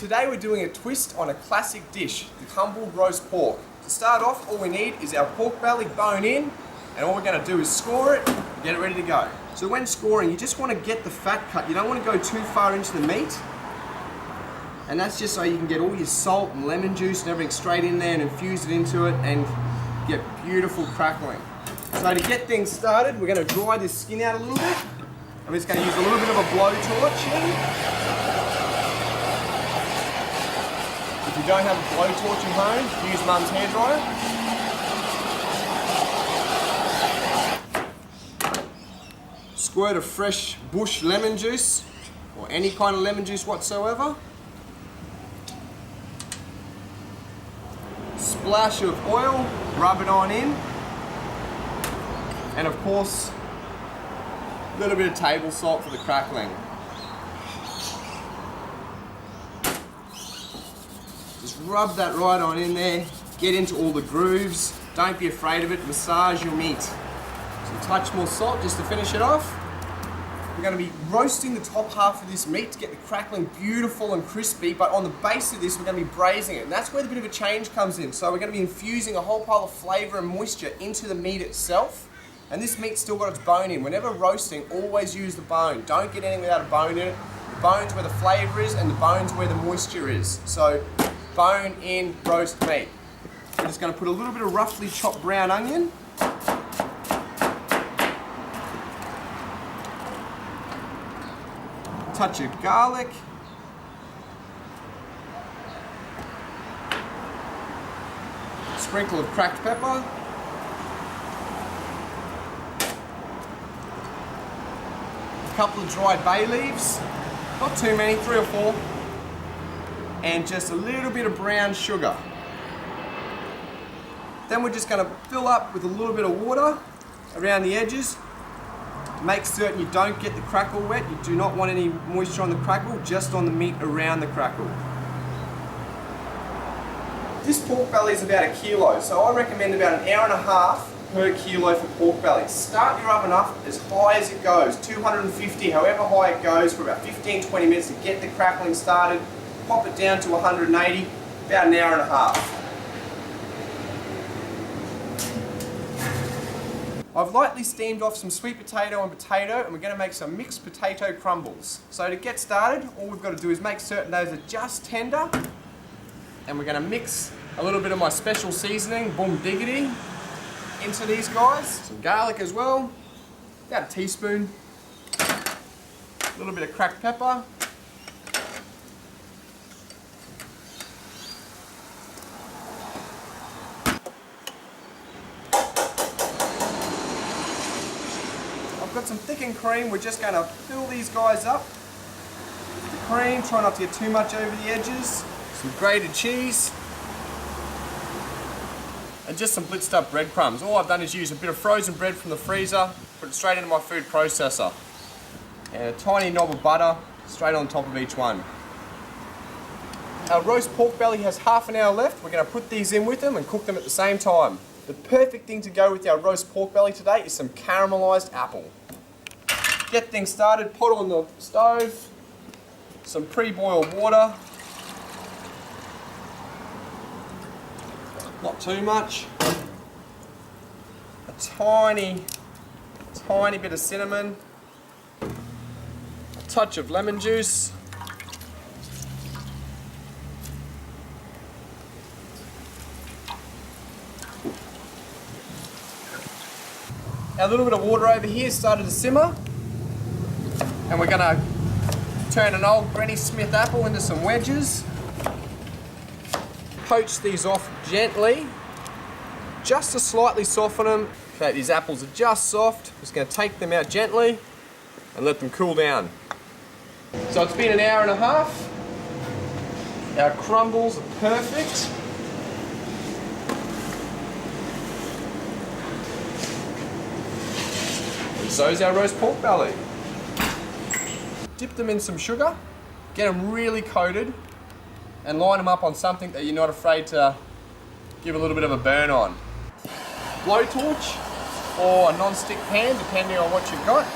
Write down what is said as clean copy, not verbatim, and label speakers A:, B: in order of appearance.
A: Today we're doing a twist on a classic dish, the crumbled roast pork. To start off, all we need is our pork belly bone in, and all we're going to do is score it and get it ready to go. So when scoring, you just want to get the fat cut. You don't want to go too far into the meat. And that's just so you can get all your salt and lemon juice and everything straight in there and infuse it into it and get beautiful crackling. So to get things started, we're going to dry this skin out a little bit. I'm just going to use a little bit of a blowtorch here. If you don't have a blowtorch at home, use Mum's hairdryer. Squirt of fresh bush lemon juice, or any kind of lemon juice whatsoever. Splash of oil, rub it on in. And of course, a little bit of table salt for the crackling. Just rub that right on in there, get into all the grooves. Don't be afraid of it, massage your meat. So a touch more salt just to finish it off. We're going to be roasting the top half of this meat to get the crackling beautiful and crispy, but on the base of this we're going to be braising it, and that's where the bit of a change comes in. So we're going to be infusing a whole pile of flavour and moisture into the meat itself, and this meat's still got its bone in. Whenever roasting, always use the bone. Don't get anything without a bone in it. The bone's where the flavour is and the bone's where the moisture is. So bone in roast meat. I'm just going to put a little bit of roughly chopped brown onion. Touch of garlic. Sprinkle of cracked pepper. A couple of dried bay leaves. Not too many, 3 or 4. And just a little bit of brown sugar. Then we're just going to fill up with a little bit of water around the edges. Make certain you don't get the crackle wet. You do not want any moisture on the crackle, just on the meat around the crackle. This pork belly is about 1 kilo, so I recommend about 1.5 hours per kilo for pork belly. Start your oven up as high as it goes, 250, however high it goes, for about 15-20 minutes to get the crackling started. Pop it down to 180, about 1.5 hours. I've lightly steamed off some sweet potato and potato, and we're going to make some mixed potato crumbles. So to get started, all we've got to do is make certain those are just tender, and we're going to mix a little bit of my special seasoning, boom diggity, into these guys. Some garlic as well, about a teaspoon, a little bit of cracked pepper, I've got some thickened cream. We're just going to fill these guys up with the cream. Try not to get too much over the edges. Some grated cheese. And just some blitzed up breadcrumbs. All I've done is use a bit of frozen bread from the freezer, put it straight into my food processor. And a tiny knob of butter straight on top of each one. Our roast pork belly has half an hour left. We're going to put these in with them and cook them at the same time. The perfect thing to go with our roast pork belly today is some caramelised apple. Get things started, put on the stove, some pre-boiled water, not too much, a tiny bit of cinnamon, a touch of lemon juice, a little bit of water over here started to simmer, and we're going to turn an old Granny Smith apple into some wedges. Poach these off gently, just to slightly soften them. Okay, these apples are just soft. Just going to take them out gently and let them cool down. So it's been 1.5 hours. Our crumbles are perfect. And so's our roast pork belly. Dip them in some sugar, get them really coated, and line them up on something that you're not afraid to give a little bit of a burn on. Blowtorch or a non-stick pan, depending on what you've got.